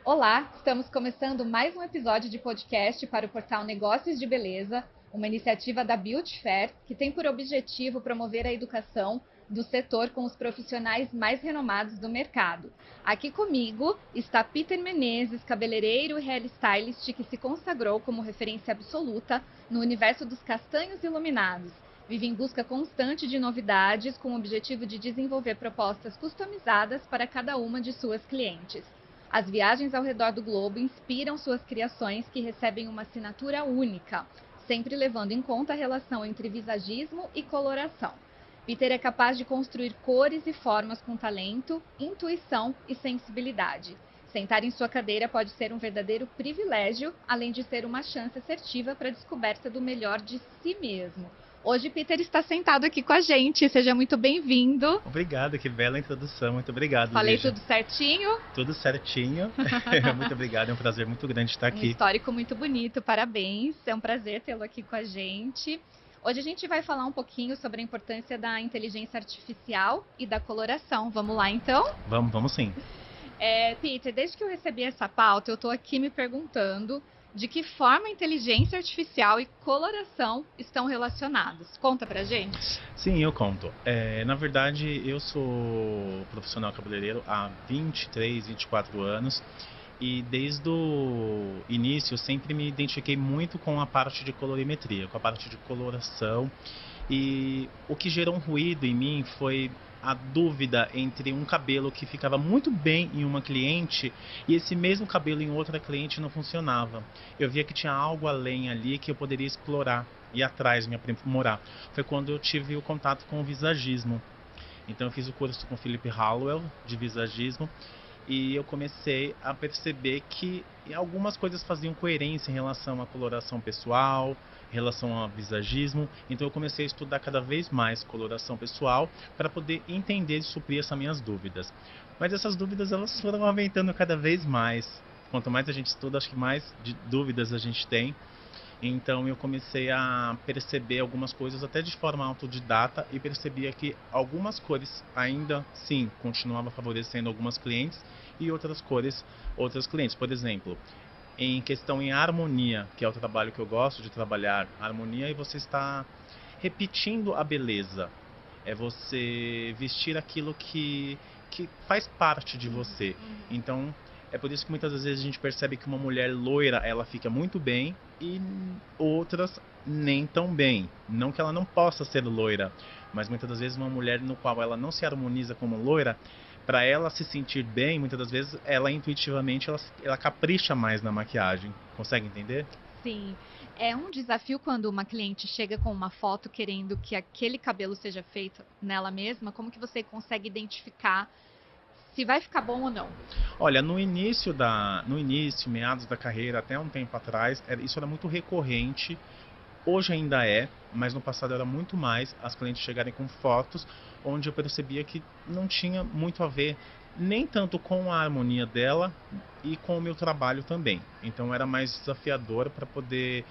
Olá, estamos começando mais um episódio de podcast para o portal Negócios de Beleza, uma iniciativa da Beauty Fair que tem por objetivo promover a educação do setor com os profissionais mais renomados do mercado. Aqui comigo está Peter Menezes, cabeleireiro e hairstylist que se consagrou como referência absoluta no universo dos castanhos iluminados. Vive em busca constante de novidades com o objetivo de desenvolver propostas customizadas para cada uma de suas clientes. As viagens ao redor do globo inspiram suas criações que recebem uma assinatura única, sempre levando em conta a relação entre visagismo e coloração. Peter é capaz de construir cores e formas com talento, intuição e sensibilidade. Sentar em sua cadeira pode ser um verdadeiro privilégio, além de ser uma chance assertiva para a descoberta do melhor de si mesmo. Hoje Peter está sentado aqui com a gente, seja muito bem-vindo. Obrigado, que bela introdução. Muito obrigado, Falei Lígia. tudo certinho? Tudo certinho. Muito obrigado, é um prazer muito grande estar Um aqui. histórico muito bonito, parabéns. É um prazer tê-lo aqui com a gente. Hoje a gente vai falar um pouquinho sobre a importância da inteligência artificial e da coloração. Vamos lá, então? Vamos sim. Peter, desde que eu recebi essa pauta, eu estou aqui me perguntando de que forma a inteligência artificial e coloração estão relacionados. Conta pra gente. Sim, eu conto. Na verdade, eu sou profissional cabeleireiro há 23, 24 anos. E desde o início eu sempre me identifiquei muito com a parte de colorimetria, com a parte de coloração. E o que gerou um ruído em mim foi a dúvida entre um cabelo que ficava muito bem em uma cliente e esse mesmo cabelo em outra cliente não funcionava. Eu via que tinha algo além ali que eu poderia explorar e atrás me aprimorar. Foi quando eu tive o contato com o visagismo. Então eu fiz o curso com o Philip Hallowell de visagismo e eu comecei a perceber que algumas coisas faziam coerência em relação à coloração pessoal, em relação ao visagismo. Então eu comecei a estudar cada vez mais coloração pessoal para poder entender e suprir essas minhas dúvidas. Mas essas dúvidas elas foram aumentando cada vez mais. Quanto mais a gente estuda, acho que mais dúvidas a gente tem. Então eu comecei a perceber algumas coisas até de forma autodidata e percebia que algumas cores ainda sim continuavam favorecendo algumas clientes e outras cores outras clientes. Por exemplo, em questão em harmonia, que é o trabalho que eu gosto de trabalhar, harmonia e você está repetindo a beleza. É você vestir aquilo que faz parte de você. Então, é por isso que muitas vezes a gente percebe que uma mulher loira, ela fica muito bem e outras nem tão bem. Não que ela não possa ser loira, mas muitas das vezes uma mulher no qual ela não se harmoniza como loira, para ela se sentir bem, muitas das vezes ela intuitivamente ela capricha mais na maquiagem. Consegue entender? Sim, é um desafio quando uma cliente chega com uma foto querendo que aquele cabelo seja feito nela mesma. Como que você consegue identificar se vai ficar bom ou não? Olha, no início, meados da carreira, até um tempo atrás, isso era muito recorrente. Hoje ainda é, mas no passado era muito mais as clientes chegarem com fotos onde eu percebia que não tinha muito a ver nem tanto com a harmonia dela e com o meu trabalho também. Então era mais desafiador para poder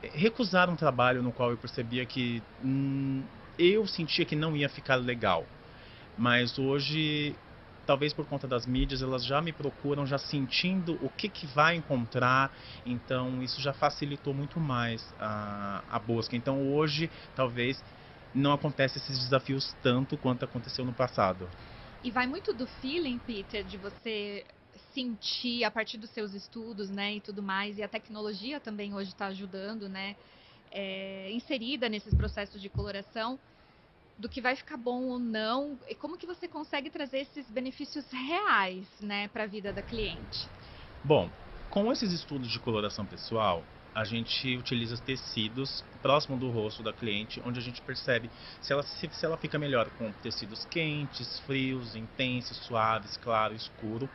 recusar um trabalho no qual eu percebia que eu sentia que não ia ficar legal. Mas hoje, talvez por conta das mídias, elas já me procuram já sentindo o que vai encontrar, então isso já facilitou muito mais a busca. Então hoje, talvez, não acontece esses desafios tanto quanto aconteceu no passado. E vai muito do feeling, Peter, de você sentir a partir dos seus estudos, né, e tudo mais. E a tecnologia também hoje está ajudando, né, inserida nesses processos de coloração, do que vai ficar bom ou não. E como que você consegue trazer esses benefícios reais, né, para a vida da cliente? Bom, com esses estudos de coloração pessoal, a gente utiliza tecidos próximo do rosto da cliente, onde a gente percebe se ela fica melhor com tecidos quentes, frios, intensos, suaves, claro, escuro.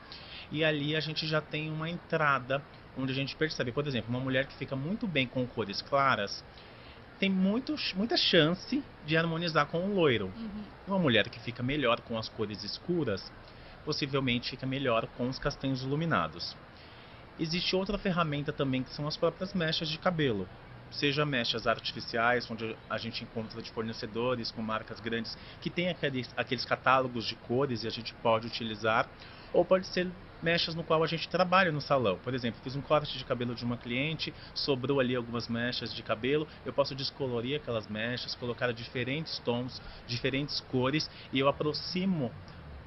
E ali a gente já tem uma entrada onde a gente percebe, por exemplo, uma mulher que fica muito bem com cores claras, tem muita chance de harmonizar com o loiro. Uhum. Uma mulher que fica melhor com as cores escuras, possivelmente fica melhor com os castanhos iluminados. Existe outra ferramenta também que são as próprias mechas de cabelo. Seja mechas artificiais, onde a gente encontra de fornecedores com marcas grandes que tem aqueles catálogos de cores e a gente pode utilizar, ou pode ser mechas no qual a gente trabalha no salão. Por exemplo, fiz um corte de cabelo de uma cliente, sobrou ali algumas mechas de cabelo, eu posso descolorir aquelas mechas, colocar diferentes tons, diferentes cores, e eu aproximo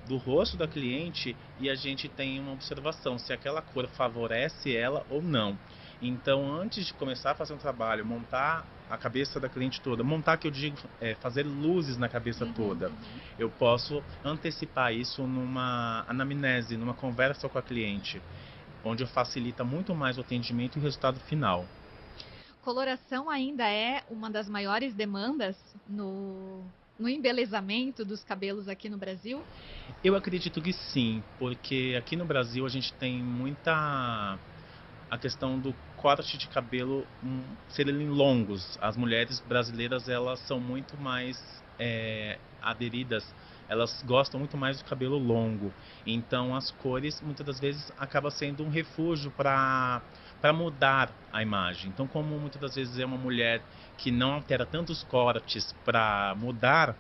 do rosto da cliente e a gente tem uma observação se aquela cor favorece ela ou não. Então, antes de começar a fazer um trabalho, montar a cabeça da cliente toda, montar, que eu digo, fazer luzes na cabeça toda, eu posso antecipar isso numa anamnese, numa conversa com a cliente, onde facilita muito mais o atendimento e o resultado final. Coloração ainda é uma das maiores demandas no embelezamento dos cabelos aqui no Brasil? Eu acredito que sim, porque aqui no Brasil a gente tem muita a questão do corte de cabelo serem longos. As mulheres brasileiras, elas são muito mais aderidas, elas gostam muito mais do cabelo longo. Então as cores muitas das vezes acaba sendo um refúgio para mudar a imagem. Então, como muitas das vezes é uma mulher que não altera tantos cortes para mudar,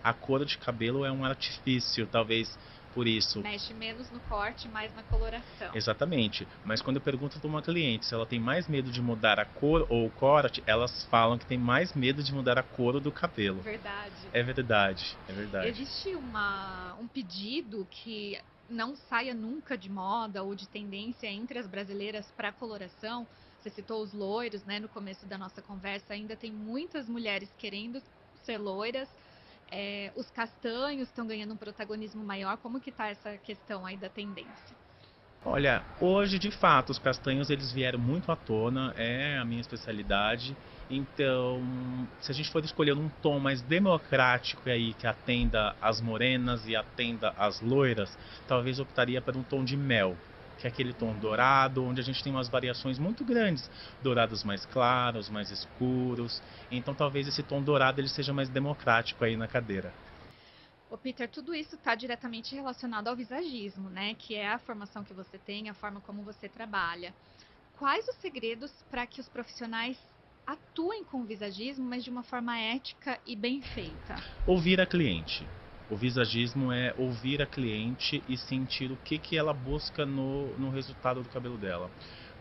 a cor de cabelo é um artifício, talvez por isso. Mexe menos no corte, mais na coloração. Exatamente. Mas quando eu pergunto para uma cliente se ela tem mais medo de mudar a cor ou o corte, elas falam que tem mais medo de mudar a cor do cabelo. Verdade. É verdade, é verdade. Existe um pedido que não saia nunca de moda ou de tendência entre as brasileiras para coloração? Você citou os loiros, né? No começo da nossa conversa, ainda tem muitas mulheres querendo ser loiras. Os castanhos estão ganhando um protagonismo maior. Como que está essa questão aí da tendência? Olha, hoje de fato os castanhos eles vieram muito à tona, é a minha especialidade. Então, se a gente for escolher um tom mais democrático aí que atenda as morenas e atenda as loiras, talvez eu optaria por um tom de mel, que é aquele tom dourado, onde a gente tem umas variações muito grandes, dourados mais claros, mais escuros. Então, talvez esse tom dourado ele seja mais democrático aí na cadeira. Ô, Peter, tudo isso está diretamente relacionado ao visagismo, né? Que é a formação que você tem, a forma como você trabalha. Quais os segredos para que os profissionais atuem com o visagismo, mas de uma forma ética e bem feita? Ouvir a cliente. O visagismo é ouvir a cliente e sentir o que ela busca no resultado do cabelo dela.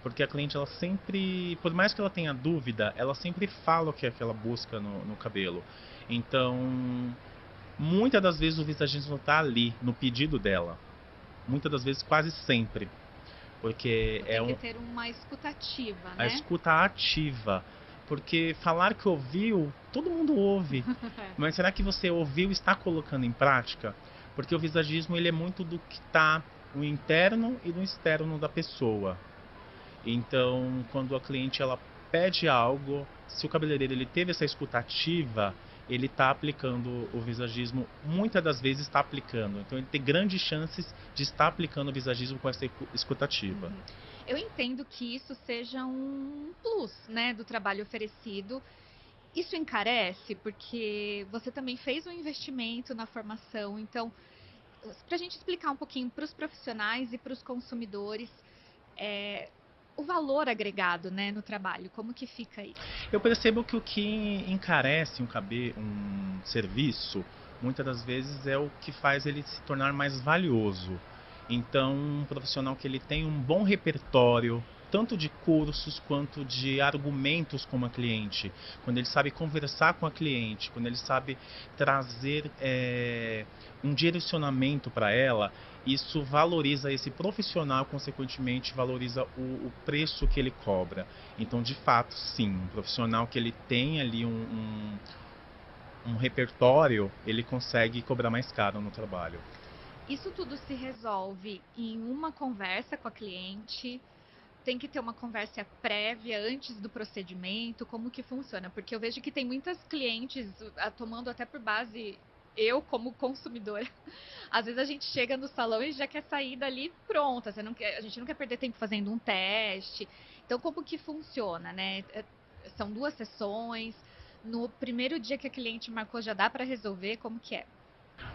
Porque a cliente, ela sempre, por mais que ela tenha dúvida, ela sempre fala o que é que ela busca no cabelo. Então, muitas das vezes o visagismo está ali, no pedido dela. Muitas das vezes, quase sempre. Porque tem que ter uma escutativa, né? A escuta ativa. Porque falar que ouviu, todo mundo ouve. Mas será que você ouviu e está colocando em prática? Porque o visagismo ele é muito do que está no interno e no externo da pessoa. Então, quando a cliente ela pede algo, se o cabeleireiro ele teve essa escuta ativa, ele está aplicando o visagismo, muitas das vezes está aplicando. Então, ele tem grandes chances de estar aplicando o visagismo com essa escuta ativa. Eu entendo que isso seja um plus, né, do trabalho oferecido. Isso encarece porque você também fez um investimento na formação. Então, para a gente explicar um pouquinho para os profissionais e para os consumidores, o valor agregado, né, no trabalho, como que fica isso? Eu percebo que o que encarece um serviço, muitas das vezes é o que faz ele se tornar mais valioso. Então, um profissional que ele tem um bom repertório, tanto de cursos quanto de argumentos com a cliente, quando ele sabe conversar com a cliente, quando ele sabe trazer um direcionamento para ela, isso valoriza esse profissional, consequentemente valoriza o preço que ele cobra. Então, de fato, sim, um profissional que ele tem ali um repertório, ele consegue cobrar mais caro no trabalho. Isso tudo se resolve em uma conversa com a cliente? Tem que ter uma conversa prévia antes do procedimento? Como que funciona? Porque eu vejo que tem muitas clientes tomando até por base, eu como consumidora, às vezes a gente chega no salão e já quer sair dali pronta. A gente não quer perder tempo fazendo um teste. Então, como que funciona, né? São 2 sessões. No primeiro dia que a cliente marcou, já dá para resolver? Como que é?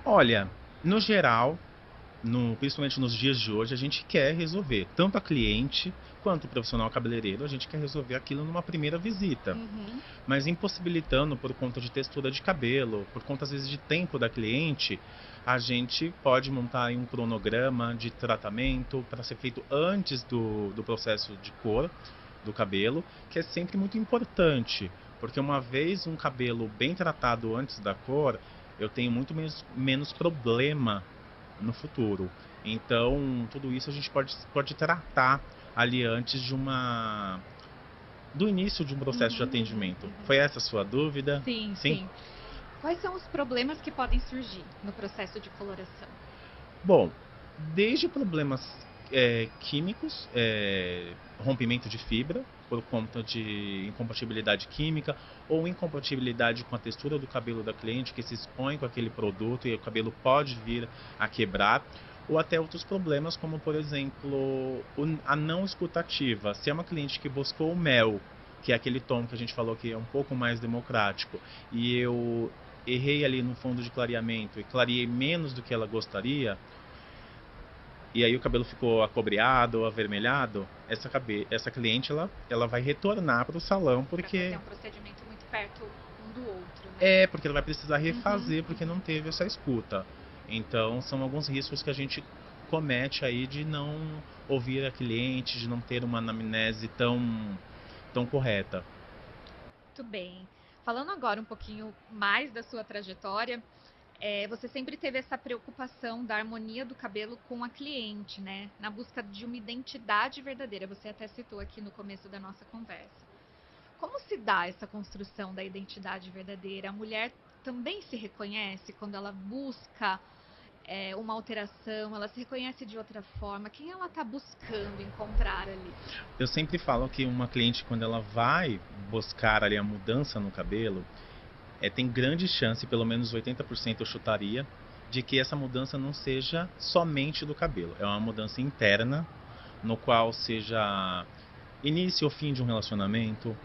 Olha, no geral, principalmente nos dias de hoje, a gente quer resolver. Tanto a cliente quanto o profissional cabeleireiro, a gente quer resolver aquilo numa primeira visita. Mas impossibilitando por conta de textura de cabelo, por conta às vezes de tempo da cliente, a gente pode montar aí um cronograma de tratamento para ser feito antes do processo de cor do cabelo, que é sempre muito importante, porque uma vez um cabelo bem tratado antes da cor, eu tenho muito menos problema no futuro. Então, tudo isso a gente pode tratar ali antes do início de um processo de atendimento. Foi essa a sua dúvida? Sim, sim. Quais são os problemas que podem surgir no processo de coloração? Bom, desde problemas químicos, rompimento de fibra por conta de incompatibilidade química ou incompatibilidade com a textura do cabelo da cliente que se expõe com aquele produto e o cabelo pode vir a quebrar, ou até outros problemas como, por exemplo, a não escutativa. Se é uma cliente que buscou o mel, que é aquele tom que a gente falou que é um pouco mais democrático, e eu errei ali no fundo de clareamento e clareei menos do que ela gostaria, e aí o cabelo ficou acobreado ou avermelhado, essa cliente ela vai retornar para o salão porque... É um procedimento muito perto um do outro, né? Porque ela vai precisar refazer porque não teve essa escuta. Então são alguns riscos que a gente comete aí de não ouvir a cliente, de não ter uma anamnese tão correta. Muito bem. Falando agora um pouquinho mais da sua trajetória, você sempre teve essa preocupação da harmonia do cabelo com a cliente, né? Na busca de uma identidade verdadeira. Você até citou aqui no começo da nossa conversa. Como se dá essa construção da identidade verdadeira? A mulher também se reconhece quando ela busca uma alteração, ela se reconhece de outra forma? Quem ela está buscando encontrar ali? Eu sempre falo que uma cliente, quando ela vai buscar ali a mudança no cabelo, tem grande chance, pelo menos 80% eu chutaria, de que essa mudança não seja somente do cabelo. É uma mudança interna, no qual seja início ou fim de um relacionamento,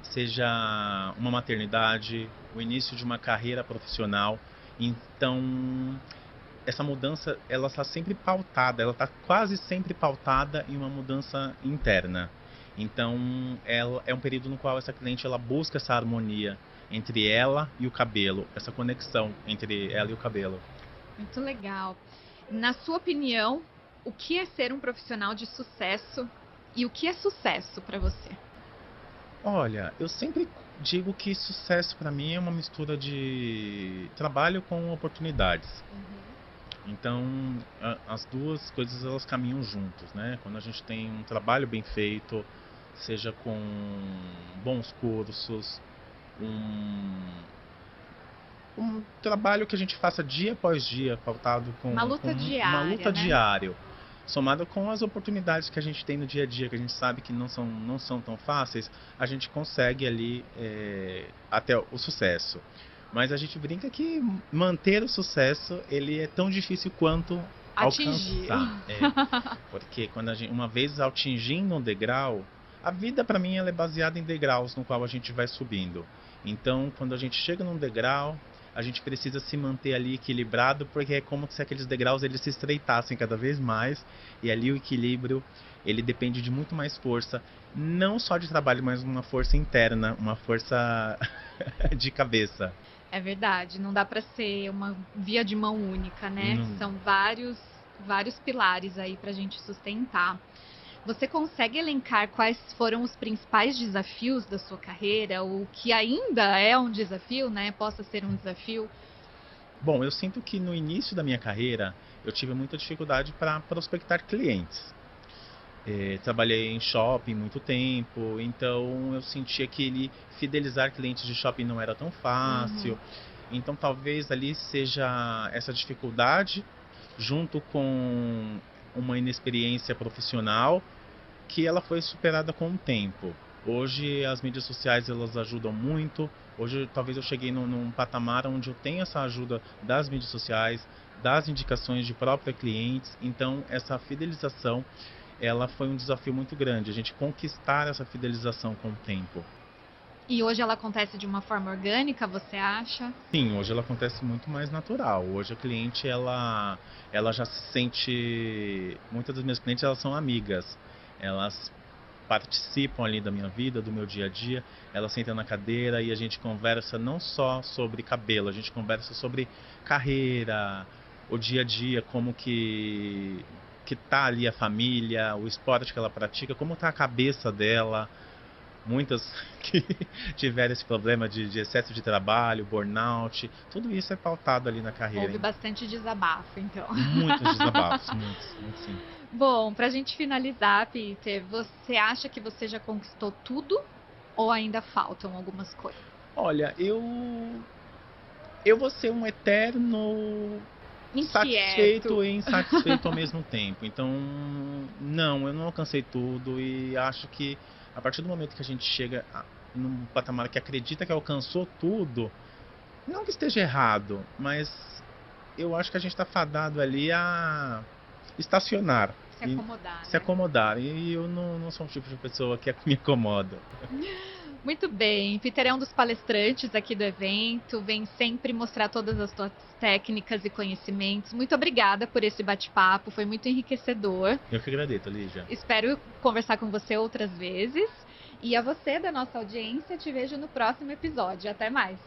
seja uma maternidade, o início de uma carreira profissional. Então, essa mudança, ela está sempre pautada, ela está quase sempre pautada em uma mudança interna. Então, ela é um período no qual essa cliente ela busca essa harmonia entre ela e o cabelo, essa conexão entre ela e o cabelo. Muito legal. Na sua opinião, o que é ser um profissional de sucesso e o que é sucesso para você? Olha, eu sempre digo que sucesso para mim é uma mistura de trabalho com oportunidades. Então, as duas coisas elas caminham juntos, né? Quando a gente tem um trabalho bem feito, seja com bons cursos, um trabalho que a gente faça dia após dia, pautado com uma luta diária, uma luta né? diária, somado com as oportunidades que a gente tem no dia a dia, que a gente sabe que não são tão fáceis, a gente consegue ali até o sucesso. Mas a gente brinca que manter o sucesso ele é tão difícil quanto atingir. Alcançar. Porque quando uma vez atingindo um degrau, a vida para mim ela é baseada em degraus no qual a gente vai subindo. Então, quando a gente chega num degrau, a gente precisa se manter ali equilibrado, porque é como se aqueles degraus eles se estreitassem cada vez mais, e ali o equilíbrio ele depende de muito mais força, não só de trabalho, mas uma força interna, uma força de cabeça. É verdade, não dá para ser uma via de mão única, né? São vários pilares aí para a gente sustentar. Você consegue elencar quais foram os principais desafios da sua carreira? O que ainda é um desafio, né? Possa ser um desafio? Bom, eu sinto que no início da minha carreira eu tive muita dificuldade para prospectar clientes. Trabalhei em shopping muito tempo, então eu sentia que fidelizar clientes de shopping não era tão fácil. Então talvez ali seja essa dificuldade junto com uma inexperiência profissional que ela foi superada com o tempo. Hoje as mídias sociais elas ajudam muito. Hoje talvez eu cheguei num patamar onde eu tenho essa ajuda das mídias sociais, das indicações de próprios clientes. Então essa fidelização ela foi um desafio muito grande, a gente conquistar essa fidelização com o tempo. E hoje ela acontece de uma forma orgânica, você acha? Sim, hoje ela acontece muito mais natural. Hoje a cliente ela já se sente, muitas das minhas clientes elas são amigas. Elas participam ali da minha vida, do meu dia a dia. Elas sentam na cadeira e a gente conversa não só sobre cabelo, a gente conversa sobre carreira, o dia a dia, como que tá ali a família, o esporte que ela pratica, como tá a cabeça dela. Muitas que tiveram esse problema de excesso de trabalho, burnout, tudo isso é pautado ali na carreira, Houve hein? bastante desabafo, então. Muitos desabafos, muitos, muitos sim. Bom, pra gente finalizar, Peter, você acha que você já conquistou tudo ou ainda faltam algumas coisas? Olha, eu vou ser um eterno Inquieto. satisfeito e insatisfeito ao mesmo tempo. Então, não, eu não alcancei tudo e acho que a partir do momento que a gente chega num patamar que acredita que alcançou tudo, não que esteja errado, mas eu acho que a gente está fadado ali a estacionar. Se E acomodar, se né? acomodar. E eu não sou um tipo de pessoa que me acomoda. Muito bem. Peter é um dos palestrantes aqui do evento, vem sempre mostrar todas as suas técnicas e conhecimentos. Muito obrigada por esse bate-papo, foi muito enriquecedor. Eu que agradeço, Lígia. Espero conversar com você outras vezes. E a você da nossa audiência, te vejo no próximo episódio. Até mais!